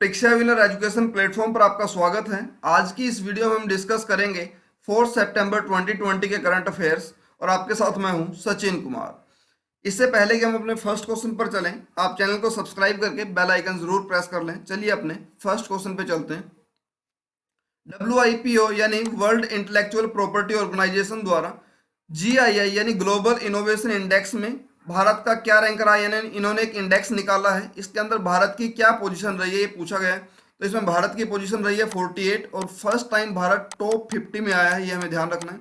परीक्षा winner education platform पर आपका स्वागत है। आज की इस वीडियो में हम डिस्कस करेंगे 4 सितंबर 2020 के करंट अफेयर्स और आपके साथ मैं हूं सचिन कुमार। इससे पहले कि हम अपने फर्स्ट क्वेश्चन पर चलें, आप चैनल को सब्सक्राइब करके बेल आइकन जरूर प्रेस कर लें। चलिए अपने फर्स्ट क्वेश्चन पे चलते हैं। WIPO यानी वर्ल्ड इंटेलेक्चुअल प्रॉपर्टी ऑर्गेनाइजेशन द्वारा GII यानी ग्लोबल इनोवेशन इंडेक्स में भारत का क्या रैंक रहा है, यानी इन्होंने एक इंडेक्स निकाला है, इसके अंदर भारत की क्या पोजीशन रही है ये पूछा गया है। तो इसमें भारत की पोजीशन रही है 48 और फर्स्ट टाइम भारत टॉप 50 में आया है, ये हमें ध्यान रखना है।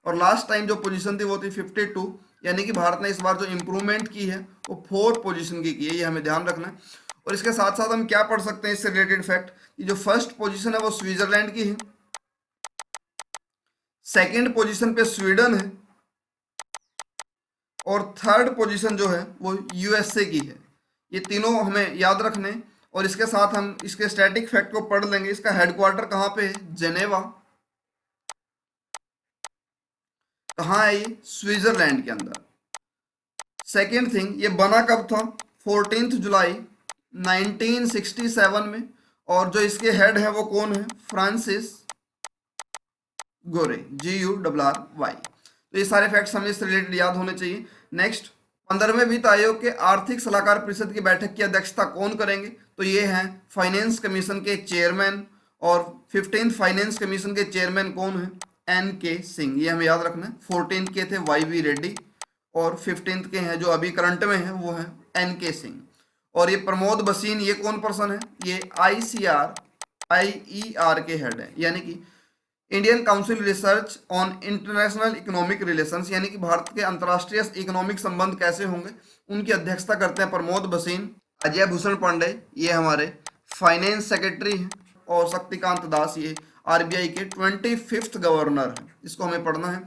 और लास्ट टाइम जो पोजीशन थी वो थी 52, यानी कि भारत ने इस बार जो इंप्रूवमेंट की है वो 4 पोजीशन की है, ये हमें ध्यान रखना है। और इसके साथ साथ हम क्या पढ़ सकते हैं इससे रिलेटेड फैक्ट कि जो फर्स्ट पोजीशन है वो स्विट्जरलैंड की है, सेकेंड पोजीशन पे स्वीडन है और थर्ड पोजीशन जो है वो USA की है। ये तीनों हमें याद रखने। और इसके साथ हम इसके स्टैटिक फैक्ट को पढ़ लेंगे। इसका हेडक्वार्टर कहाँ पे है? जेनेवा। कहाँ है ये? स्विट्जरलैंड के अंदर। सेकेंड थिंग, ये बना कब था? 14 जुलाई 1967 में। और जो इसके हेड है वो कौन है? फ्रांसिस गोरे, GURRY। तो ये सारे फैक्ट्स हमें इससे रिलेटेड याद होने चाहिए। नेक्स्ट, 15वें वित्त आयोग के आर्थिक सलाहकार परिषद की बैठक की अध्यक्षता कौन करेंगे? तो ये हैं फाइनेंस कमीशन के चेयरमैन। और 15th फाइनेंस कमीशन के चेयरमैन कौन है? NK सिंह, ये हमें याद रखना है। 14th के थे YV रेड्डी और 15th के हैं जो अभी करंट में हैं वो हैं NK सिंह। और ये प्रमोद भसीन, ये कौन पर्सन है? ये IER के हेड है, यानी कि Indian council research on international economic relations, यानी कि भारत के अंतर्राष्ट्रीय इकोनॉमिक संबंध कैसे होंगे, उनकी अध्यक्षता करते हैं प्रमोद भसीन। अजय भूषण पांडे ये हमारे फाइनेंस सेक्रेटरी हैं और शक्तिकांत दास ये RBI के 25th गवर्नर हैं। इसको हमें पढ़ना है।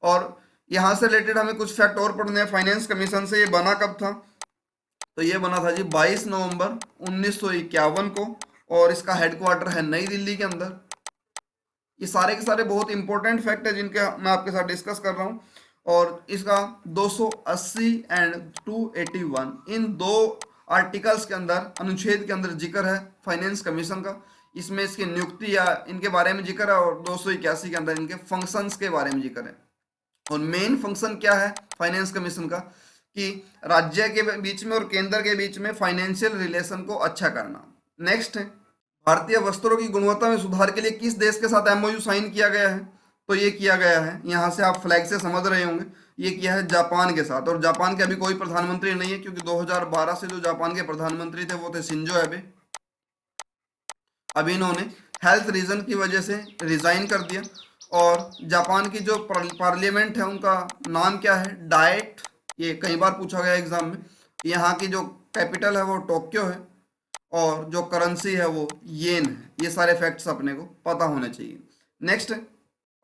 और यहाँ से रिलेटेड हमें कुछ फैक्ट और पढ़ने हैं। फाइनेंस कमीशन से ये बना कब था? तो ये बना था जी 22 नवंबर 1951 को और इसका हेडक्वार्टर है नई दिल्ली के अंदर। ये सारे के सारे बहुत इंपॉर्टेंट फैक्ट है जिनके मैं आपके साथ डिस्कस कर रहा हूँ। और इसका 280 एंड 281 इन दो आर्टिकल्स के अंदर, अनुच्छेद के अंदर जिक्र है फाइनेंस कमीशन का। इसमें इसकी नियुक्ति या इनके बारे में जिक्र है और 281 के अंदर इनके फंक्शंस के बारे में जिक्र है। और मेन फंक्शन क्या है फाइनेंस कमीशन का? कि राज्य के बीच में और केंद्र के बीच में फाइनेंशियल रिलेशन को अच्छा करना। नेक्स्ट है, भारतीय वस्त्रों की गुणवत्ता में सुधार के लिए किस देश के साथ MOU साइन किया गया है? तो ये किया गया है, यहाँ से आप फ्लैग से समझ रहे होंगे, ये किया है जापान के साथ। और जापान के अभी कोई प्रधानमंत्री नहीं है क्योंकि 2012 से जो जापान के प्रधानमंत्री थे वो थे शिंजो एबे। अभी इन्होंने हेल्थ रीजन की वजह से रिजाइन कर दिया। और जापान की जो पार्लियामेंट है उनका नाम क्या है? डाइट। ये कई बार पूछा गया एग्जाम में। यहाँ की जो कैपिटल है वो टोक्यो है और जो करेंसी है वो येन है। ये सारे फैक्ट्स अपने को पता होने चाहिए। नेक्स्ट,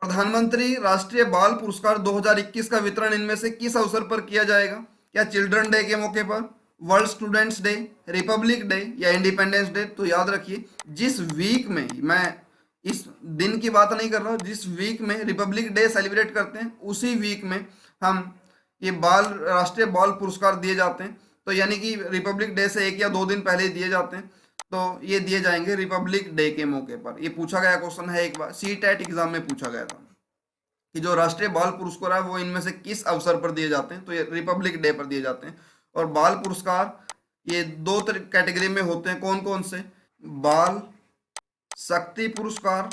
प्रधानमंत्री राष्ट्रीय बाल पुरस्कार 2021 का वितरण इनमें से किस अवसर पर किया जाएगा? क्या चिल्ड्रन डे के मौके पर, world students day, Republic day या इंडिपेंडेंस डे? तो याद रखिए, जिस वीक में, मैं इस दिन की बात नहीं कर रहा हूँ, जिस वीक में रिपब्लिक डे सेलिब्रेट करते हैं उसी वीक में हम ये राष्ट्रीय बाल पुरस्कार दिए जाते हैं। तो यानी कि रिपब्लिक डे से 1 या 2 दिन पहले दिए जाते हैं। तो ये दिए जाएंगे रिपब्लिक डे के मौके पर। ये पूछा गया क्वेश्चन है, एक बार CTET एग्जाम में पूछा गया था कि जो राष्ट्रीय बाल पुरस्कार है वो इनमें से किस अवसर पर दिए जाते हैं? तो ये रिपब्लिक डे पर दिए जाते हैं। और बाल पुरस्कार ये 2 कैटेगरी में होते हैं। कौन कौन से? बाल शक्ति पुरस्कार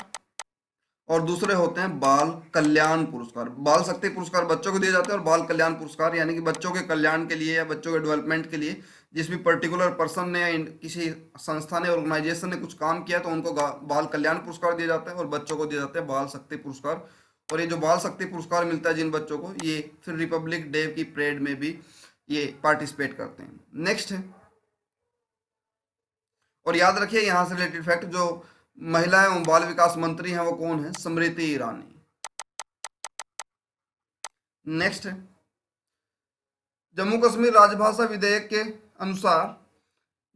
और दूसरे होते हैं बाल कल्याण पुरस्कार। बाल शक्ति पुरस्कार बच्चों को दिए जाते हैं और बाल कल्याण पुरस्कार यानी कि बच्चों के कल्याण के लिए या बच्चों के डेवलपमेंट के लिए जिस भी पर्टिकुलर पर्सन ने या किसी संस्था ने, ऑर्गेनाइजेशन ने कुछ काम किया तो उनको बाल कल्याण पुरस्कार दिए जाते हैं और बच्चों को दिए जाते हैं बाल शक्ति पुरस्कार। और ये जो बाल शक्ति पुरस्कार मिलता है जिन बच्चों को, ये फिर रिपब्लिक डे की परेड में भी ये पार्टिसिपेट करते हैं। नेक्स्ट है, और याद रखिए यहाँ से रिलेटेड फैक्ट, जो महिला एवं बाल विकास मंत्री हैं वो कौन है? स्मृति ईरानी। नेक्स्ट है, जम्मू कश्मीर राजभाषा विधेयक के अनुसार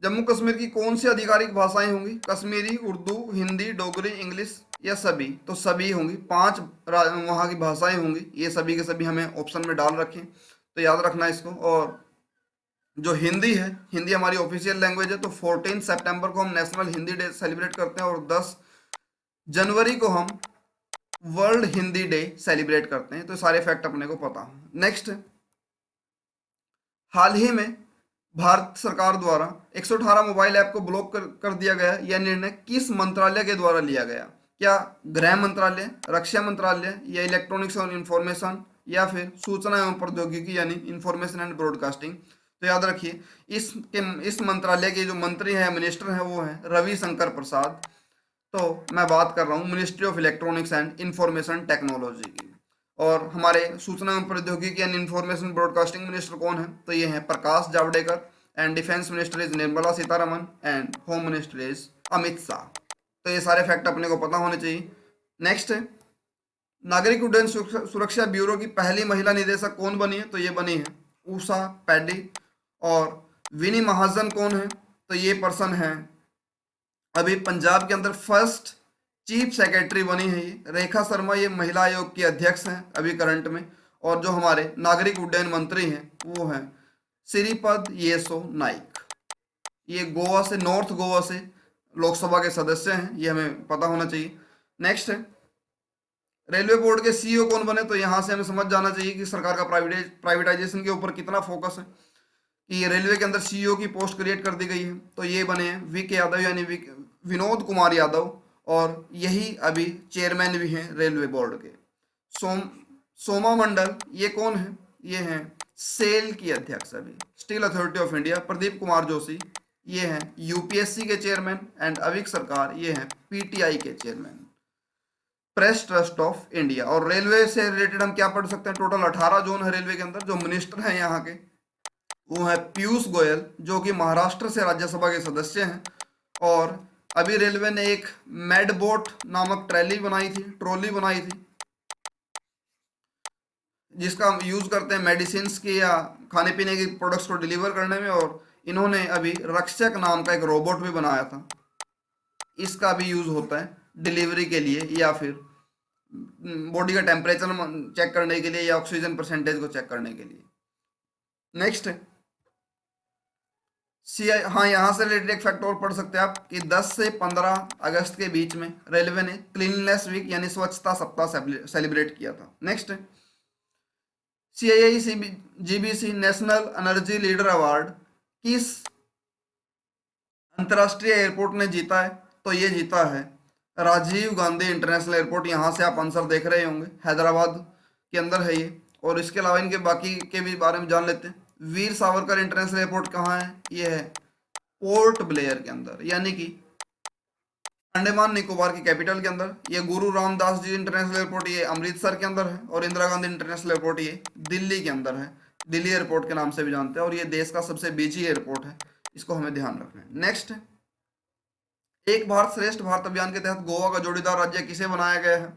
जम्मू कश्मीर की कौन सी आधिकारिक भाषाएं होंगी? कश्मीरी, उर्दू, हिंदी, डोगरी, इंग्लिश या सभी? तो सभी होंगी। 5 वहाँ की भाषाएं होंगी। ये सभी के सभी हमें ऑप्शन में डाल रखें, तो याद रखना इसको। और जो हिंदी है, हिंदी हमारी ऑफिशियल लैंग्वेज है, तो 14 सितंबर को हम नेशनल हिंदी डे सेलिब्रेट करते हैं और 10 जनवरी को हम वर्ल्ड हिंदी डे सेलिब्रेट करते हैं। तो सारे फैक्ट अपने को पता है। नेक्स्ट, हाल ही में भारत सरकार द्वारा 118 मोबाइल ऐप को ब्लॉक कर दिया गया। यह निर्णय किस मंत्रालय के द्वारा लिया गया? क्या गृह मंत्रालय, रक्षा मंत्रालय, या इलेक्ट्रॉनिक्स और इंफॉर्मेशन, या फिर सूचना एवं प्रौद्योगिकी यानी इंफॉर्मेशन एंड ब्रॉडकास्टिंग? तो याद रखिए, इस मंत्रालय के जो मंत्री हैं, मिनिस्टर हैं, वो हैं रविशंकर प्रसाद। तो मैं बात कर रहा हूँ ministry of electronics and information technology की। और हमारे सूचना एवं प्रौद्योगिकी एंड इंफॉर्मेशन ब्रॉडकास्टिंग मिनिस्टर कौन है? तो ये हैं Prakash Javadekar. And defence minister is Nirmala Sitharaman. And home minister is Amit Shah. तो ये सारे फैक्ट अपने को पता होने चाहिए। नेक्स्ट है, नागरिक उड्डयन सुरक्षा ब्यूरो की पहली महिला निदेशक कौन बनी है? तो ये बनी है उषा पैडी। और विनी महाजन कौन है? तो ये पर्सन है अभी पंजाब के अंदर फर्स्ट चीफ सेक्रेटरी बनी है ये रेखा शर्मा। ये महिला आयोग की अध्यक्ष हैं अभी करंट में। और जो हमारे नागरिक उड्डयन मंत्री हैं वो हैं श्रीपद येसो नाइक। ये गोवा से, नॉर्थ गोवा से लोकसभा के सदस्य हैं, ये हमें पता होना चाहिए। नेक्स्ट है, रेलवे बोर्ड के सीईओ कौन बने? तो यहाँ से हमें समझ जाना चाहिए कि सरकार का प्राइवेटाइजेशन के ऊपर कितना फोकस है कि रेलवे के अंदर सीईओ की पोस्ट क्रिएट कर दी गई है। तो ये बने हैं वीके यादव यानी विनोद कुमार यादव। और यही अभी चेयरमैन भी हैं रेलवे बोर्ड के। सोमा मंडल ये कौन है? ये हैं सेल की अध्यक्ष अभी, steel authority of India. Pradeep Kumar Joshi ये हैं यूपीएससी के चेयरमैन। एंड अविक सरकार ये हैं पीटीआई के chairman, press trust of India. और रेलवे से रिलेटेड हम क्या पढ़ सकते हैं? टोटल 18 जोन है रेलवे के अंदर। जो मिनिस्टर हैं यहाँ के वो है पीयूष गोयल, जो कि महाराष्ट्र से राज्यसभा के सदस्य हैं। और अभी रेलवे ने एक मेडबोट नामक ट्रॉली बनाई थी जिसका हम यूज करते हैं मेडिसिन की या खाने पीने की प्रोडक्ट्स को डिलीवर करने में। और इन्होंने अभी रक्षक नाम का एक रोबोट भी बनाया था, इसका भी यूज होता है डिलीवरी के लिए या फिर बॉडी का टेम्परेचर चेक करने के लिए या ऑक्सीजन परसेंटेज को चेक करने के लिए। नेक्स्ट है हाँ, यहाँ से रिलेटेड एक फैक्ट और पढ़ सकते हैं आप कि 10 से 15 अगस्त के बीच में रेलवे ने क्लीननेस वीक यानी स्वच्छता सप्ताह सेलिब्रेट किया था। नेक्स्ट है CII GBC national energy leader award किस अंतर्राष्ट्रीय एयरपोर्ट ने जीता है? तो ये जीता है राजीव गांधी इंटरनेशनल एयरपोर्ट। यहाँ से आप आंसर देख रहे होंगे, हैदराबाद के अंदर है ये। और इसके अलावा इनके बाकी के भी बारे में जान लेते हैं। वीर सावरकर इंटरनेशनल एयरपोर्ट कहाँ है? ये है पोर्ट ब्लेयर के अंदर, यानी कि अंडमान निकोबार की कैपिटल के अंदर। ये गुरु रामदास जी इंटरनेशनल एयरपोर्ट ये अमृतसर के अंदर है। और इंदिरा गांधी इंटरनेशनल एयरपोर्ट ये दिल्ली के अंदर है, दिल्ली एयरपोर्ट के नाम से भी जानते हैं। और ये देश का सबसे बिजी एयरपोर्ट है, इसको हमें ध्यान रखना है। नेक्स्ट है, एक भारत श्रेष्ठ भारत अभियान के तहत गोवा का जोड़ीदार राज्य किसे बनाया गया है?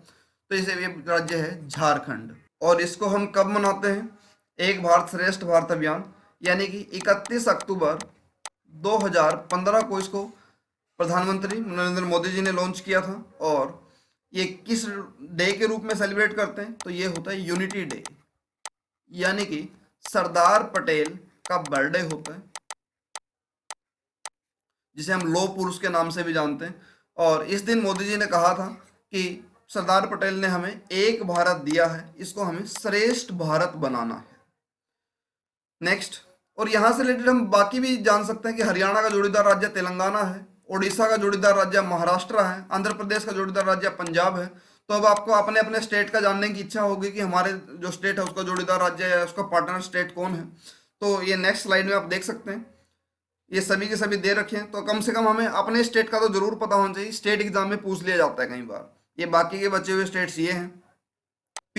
तो इसे ये राज्य है झारखंड। और इसको हम कब मनाते हैं? एक भारत श्रेष्ठ भारत अभियान यानी कि 31 अक्टूबर 2015 को इसको प्रधानमंत्री नरेंद्र मोदी जी ने लॉन्च किया था। और ये किस डे के रूप में सेलिब्रेट करते हैं? तो ये होता है यूनिटी डे, यानी कि सरदार पटेल का बर्थडे होता है, जिसे हम लौह पुरुष के नाम से भी जानते हैं। और इस दिन मोदी जी ने कहा था कि सरदार पटेल ने हमें एक भारत दिया है, इसको हमें श्रेष्ठ भारत बनाना है। नेक्स्ट, और यहाँ से रिलेटेड हम बाकी भी जान सकते हैं कि हरियाणा का जोड़ीदार राज्य तेलंगाना है, उड़ीसा का जोड़ीदार राज्य महाराष्ट्र है, आंध्र प्रदेश का जोड़ीदार राज्य पंजाब है। तो अब आपको अपने अपने स्टेट का जानने की इच्छा होगी कि हमारे जो स्टेट है उसका जोड़ीदार राज्य है, उसका पार्टनर स्टेट कौन है। तो ये नेक्स्ट स्लाइड में आप देख सकते हैं, ये सभी के सभी दे रखे हैं। तो कम से कम हमें अपने स्टेट का तो जरूर पता होना चाहिए, स्टेट एग्जाम में पूछ लिया जाता है कई बार। ये बाकी के बचे हुए स्टेट्स ये हैं।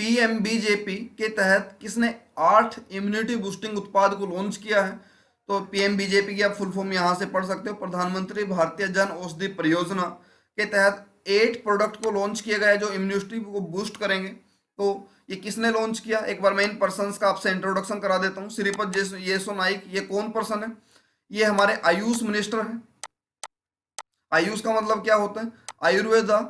PMBJP के तहत किसने 8 इम्यूनिटी बूस्टिंग उत्पाद को लॉन्च किया है? तो PMBJP की आप फुल फॉर्म यहाँ से पढ़ सकते हो, प्रधानमंत्री भारतीय जन औषधि परियोजना के तहत 8 प्रोडक्ट को लॉन्च किया गया है जो इम्यूनिटी को बूस्ट करेंगे। तो ये किसने लॉन्च किया? एक बार मैं इन पर्सन का आपसे इंट्रोडक्शन करा देता हूँ। श्रीपद येसो नाइक, ये कौन पर्सन है? ये हमारे आयुष मिनिस्टर हैं। आयुष का मतलब क्या होता है? आयुर्वेदा,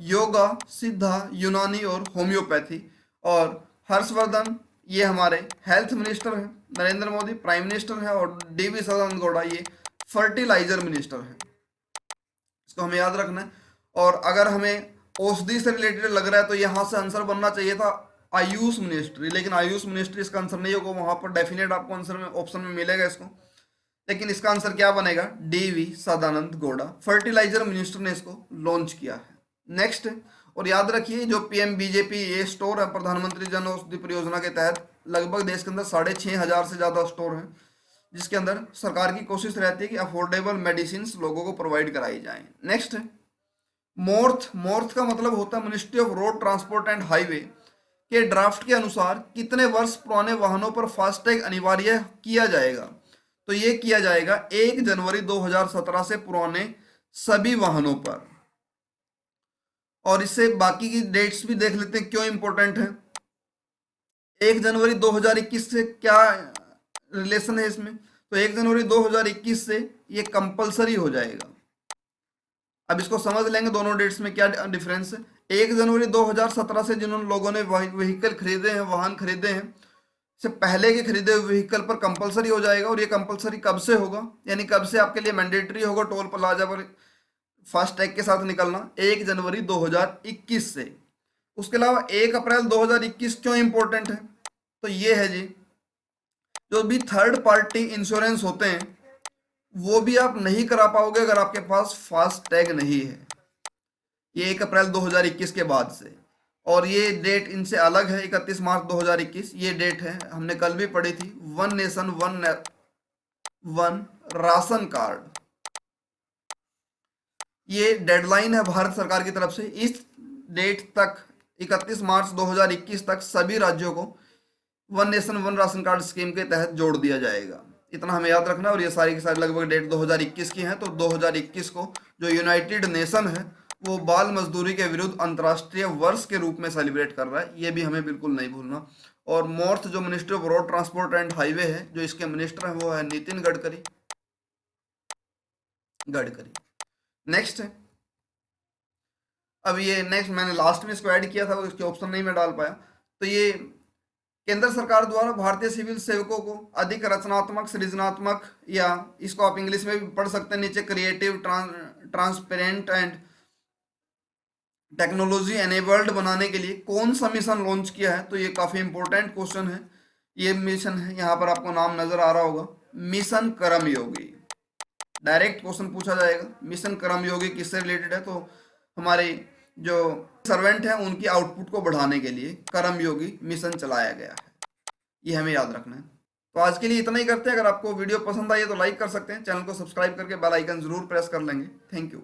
योगा, सिद्धा, यूनानी और होम्योपैथी। और हर्षवर्धन ये हमारे हेल्थ मिनिस्टर हैं। नरेंद्र मोदी प्राइम मिनिस्टर है और डी.वी. सदानंद गौड़ा ये फर्टिलाइजर मिनिस्टर है। इसको हमें याद रखना है। और अगर हमें औषधि से रिलेटेड लग रहा है तो यहाँ से आंसर बनना चाहिए था आयुष मिनिस्ट्री, लेकिन आयुष मिनिस्ट्री इसका आंसर नहीं होगा। वहां पर डेफिनेट आपको आंसर में ऑप्शन में मिलेगा इसको, लेकिन इसका आंसर क्या बनेगा? D V. Sadanand Gowda, fertiliser minister ने इसको लॉन्च किया है। नेक्स्ट, और याद रखिए जो पीएम-बीजेपी ये स्टोर है प्रधानमंत्री जन औषधि परियोजना के तहत, लगभग देश के अंदर 6,500 से ज़्यादा स्टोर हैं, जिसके अंदर सरकार की कोशिश रहती है कि अफोर्डेबल मेडिसिन लोगों को प्रोवाइड कराई जाए। नेक्स्ट है मोर्थ। मोर्थ का मतलब होता है ministry of road transport and highway के ड्राफ्ट के अनुसार कितने वर्ष पुराने वाहनों पर फास्टैग अनिवार्य किया जाएगा? तो ये किया जाएगा 1 जनवरी 2017 से पुराने सभी वाहनों पर। और इससे बाकी की डेट्स भी देख लेते हैं क्यों इंपॉर्टेंट है। 1 जनवरी 2021 से क्या रिलेशन है इसमें? तो 1 जनवरी 2021 से ये कंपलसरी हो जाएगा। अब इसको समझ लेंगे दोनों डेट्स में क्या डिफरेंस है। 1 जनवरी 2017 से जिन लोगों ने व्हीकल खरीदे हैं, वाहन खरीदे हैं, से पहले के खरीदे हुए व्हीकल पर कंपलसरी हो जाएगा। और ये कंपलसरी कब से होगा, यानी कब से आपके लिए मैंडेटरी होगा टोल प्लाजा पर फास्टैग के साथ निकलना? 1 जनवरी 2021 से। उसके अलावा 1 अप्रैल 2021 क्यों इंपॉर्टेंट है? तो ये है जी, जो भी थर्ड पार्टी इंश्योरेंस होते हैं वो भी आप नहीं करा पाओगे अगर आपके पास फास्टैग नहीं है। ये 1 अप्रैल 2021 के बाद से। और ये डेट इनसे अलग है, 31 मार्च 2021 ये डेट है, हमने कल भी पढ़ी थी। One nation one ration card, ये डेडलाइन है भारत सरकार की तरफ से। इस डेट तक 31 मार्च 2021 तक सभी राज्यों को one nation one ration card scheme के तहत जोड़ दिया जाएगा। इतना हमें याद रखना। और ये सारी की सारी लगभग डेट 2021 की हैं। तो 2021 को जो यूनाइटेड नेशन है वो बाल मजदूरी के विरुद्ध अंतर्राष्ट्रीय वर्ष के रूप में सेलिब्रेट कर रहा है, ये भी हमें बिल्कुल नहीं भूलना। और मोर्थ जो ministry of road transport and highway है, जो इसके मिनिस्टर हैं वो है नितिन गडकरी। नेक्स्ट है, अब ये नेक्स्ट मैंने लास्ट में इसको ऐड किया था, इसके ऑप्शन नहीं मैं डाल पाया। तो ये केंद्र सरकार द्वारा भारतीय सिविल सेवकों को अधिक रचनात्मक, सृजनात्मक, या इसको आप इंग्लिश में भी पढ़ सकते हैं नीचे, creative, transparent and technology enabled बनाने के लिए कौन सा मिशन लॉन्च किया है? तो ये काफी इंपॉर्टेंट क्वेश्चन है। ये मिशन है, यहाँ पर आपको नाम नजर आ रहा होगा, मिशन कर्मयोगी। डायरेक्ट क्वेश्चन पूछा जाएगा, मिशन कर्मयोगी किससे रिलेटेड है? तो हमारे जो सर्वेंट हैं उनकी आउटपुट को बढ़ाने के लिए कर्मयोगी मिशन चलाया गया है, ये हमें याद रखना है। तो आज के लिए इतना ही करते हैं। अगर आपको वीडियो पसंद आई है तो लाइक कर सकते हैं, चैनल को सब्सक्राइब करके बेल आइकन जरूर प्रेस कर लेंगे। Thank you.